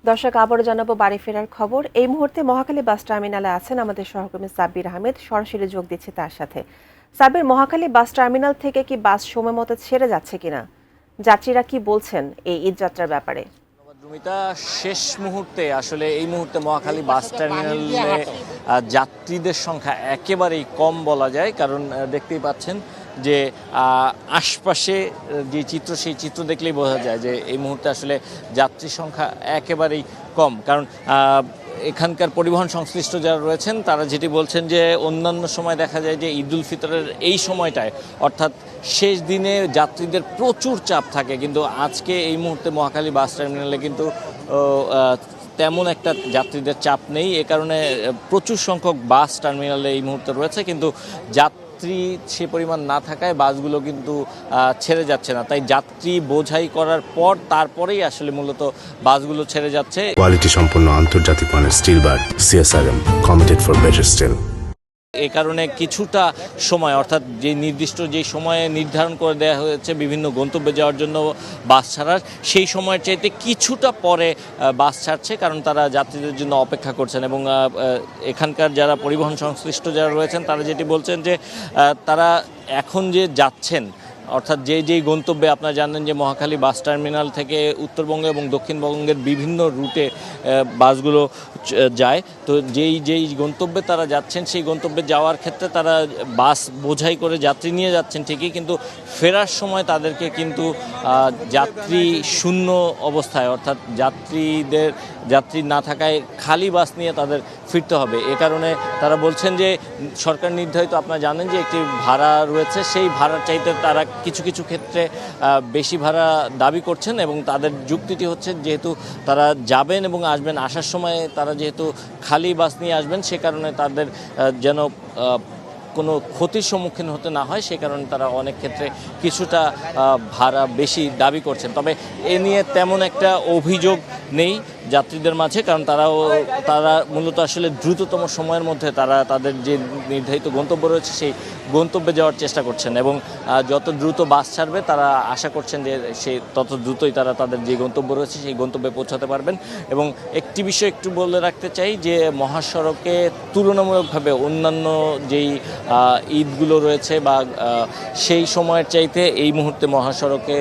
দর্শক আবারও জানাবো বাড়ি ফেরার খবর। এই মুহূর্তে মহাখালী বাস টার্মিনালে আছেন আমাদের সহকর্মী সাব্বির আহমেদ, সরাসরি যোগ দিচ্ছে তার সাথে। সাব্বির, মহাখালী বাস টার্মিনাল থেকে কি বাস সময় মতো ছেড়ে যাচ্ছে কিনা, যাত্রীরা কি বলছেন এই ঈদ যাত্রার ব্যাপারে? রুমিতা, শেষ মুহূর্তে আসলে এই মুহূর্তে মহাখালী বাস টার্মিনালে যাত্রীদের সংখ্যা একেবারেই কম বলা যায়, কারণ দেখতেই পাচ্ছেন যে আশপাশে যে চিত্র, সেই চিত্র দেখলেই বোঝা যায় যে এই মুহূর্তে আসলে যাত্রী সংখ্যা একেবারেই কম। কারণ এখানকার পরিবহন সংশ্লিষ্ট যারা রয়েছেন তারা যেটি বলছেন যে অন্যান্য সময় দেখা যায় যে ঈদ উল ফিতরের এই সময়টায়, অর্থাৎ শেষ দিনে যাত্রীদের প্রচুর চাপ থাকে, কিন্তু আজকে এই মুহূর্তে মহাখালী বাস টার্মিনালে কিন্তু তেমন একটা যাত্রীদের চাপ নেই। এ কারণে প্রচুর সংখ্যক বাস টার্মিনালে এই মুহূর্তে রয়েছে, কিন্তু যাত্রী সে পরিমাণ না থাকায় বাসগুলো কিন্তু ছেড়ে যাচ্ছে না। তাই যাত্রী বোঝাই করার পর তারপরেই আসলে মূলত বাসগুলো ছেড়ে যাচ্ছে। কোয়ালিটি সম্পন্ন আন্তর্জাতিক মানের steel bar CSRM, committed for better steel. এ কারণে কিছুটা সময়, অর্থাৎ যে নির্দিষ্ট যে সময়ে নির্ধারণ করে দেওয়া হয়েছে বিভিন্ন গন্তব্যে যাওয়ার জন্য বাস ছাড়ার, সেই সময়ের চাইতে কিছুটা পরে বাস ছাড়ছে, কারণ তারা যাত্রীদের জন্য অপেক্ষা করছেন। এবং এখানকার যারা পরিবহন সংশ্লিষ্ট যারা রয়েছেন তারা যেটি বলছেন যে তারা এখন যে যাচ্ছেন, অর্থাৎ যেই গন্তব্যে আপনারা জানেন যে মহাখালী বাস টার্মিনাল থেকে উত্তরবঙ্গ এবং দক্ষিণবঙ্গের বিভিন্ন রুটে বাসগুলো যায়, তো যেই গন্তব্যে তারা যাচ্ছেন সেই গন্তব্যে যাওয়ার ক্ষেত্রে তারা বাস বোঝাই করে যাত্রী নিয়ে যাচ্ছেন ঠিকই, কিন্তু ফেরার সময় তাদেরকে কিন্তু যাত্রী শূন্য অবস্থায়, অর্থাৎ যাত্রী না থাকায় খালি বাস নিয়ে তাদের ফিরতে হবে। এ কারণে তারা বলছেন যে সরকার নির্ধারিত, আপনারা জানেন যে একটি ভাড়া রয়েছে, সেই ভাড়ার চাইতে তারা কিছু কিছু ক্ষেত্রে বেশি ভাড়া দাবি করছেন। এবং তাদের যুক্তিটি হচ্ছে যেহেতু তারা যাবেন এবং আসবেন, আসার সময় তারা যেহেতু খালি বাস নিয়ে আসবেন, সে কারণে তাদের যেন কোনো ক্ষতির সম্মুখীন হতে না হয়, সে কারণে তারা অনেক ক্ষেত্রে কিছুটা ভাড়া বেশি দাবি করছেন। তবে এ নিয়ে তেমন একটা অভিযোগ নেই যাত্রীদের মাঝে, কারণ তারা মূলত আসলে দ্রুততম সময়ের মধ্যে তারা তাদের যে নির্ধারিত গন্তব্য রয়েছে সেই গন্তব্যে যাওয়ার চেষ্টা করছেন। এবং যত দ্রুত বাস ছাড়বে তারা আশা করছেন যে তত দ্রুতই তারা তাদের যে গন্তব্য রয়েছে সেই গন্তব্যে পৌঁছাতে পারবেন। এবং একটি বিষয় একটু বলে রাখতে চাই যে মহাসড়কে তুলনামূলকভাবে অন্যান্য যেই ঈদগুলো রয়েছে বা সেই সময়ের চাইতে এই মুহূর্তে মহাসড়কে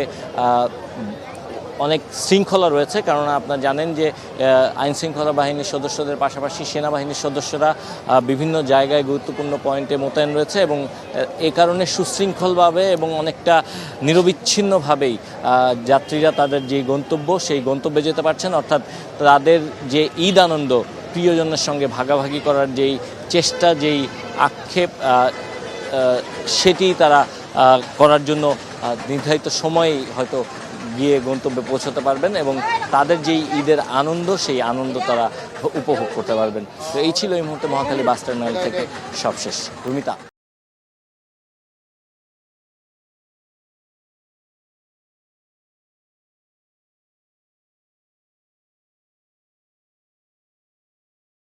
অনেক শৃঙ্খলা রয়েছে, কারণ আপনারা জানেন যে আইনশৃঙ্খলা বাহিনীর সদস্যদের পাশাপাশি সেনাবাহিনীর সদস্যরা বিভিন্ন জায়গায় গুরুত্বপূর্ণ পয়েন্টে মোতায়েন রয়েছে, এবং এ কারণে সুশৃঙ্খলভাবে এবং অনেকটা নিরবিচ্ছিন্নভাবেই যাত্রীরা তাদের যে গন্তব্য সেই গন্তব্যে যেতে পারছেন। অর্থাৎ তাদের যে ঈদ আনন্দ প্রিয়জনের সঙ্গে ভাগাভাগি করার যেই চেষ্টা, যেই আক্ষেপ, সেটি তারা করার জন্য নির্ধারিত সময়েই হয়তো গিয়ে গন্তব্যে পৌঁছতে পারবেন এবং তাদের যেই ঈদের আনন্দ সেই আনন্দ তারা উপভোগ করতে পারবেন। তো এই ছিল এই মুহূর্তে মহাখালী বাস টার্মিনাল থেকে সবশেষ। রুমিতা।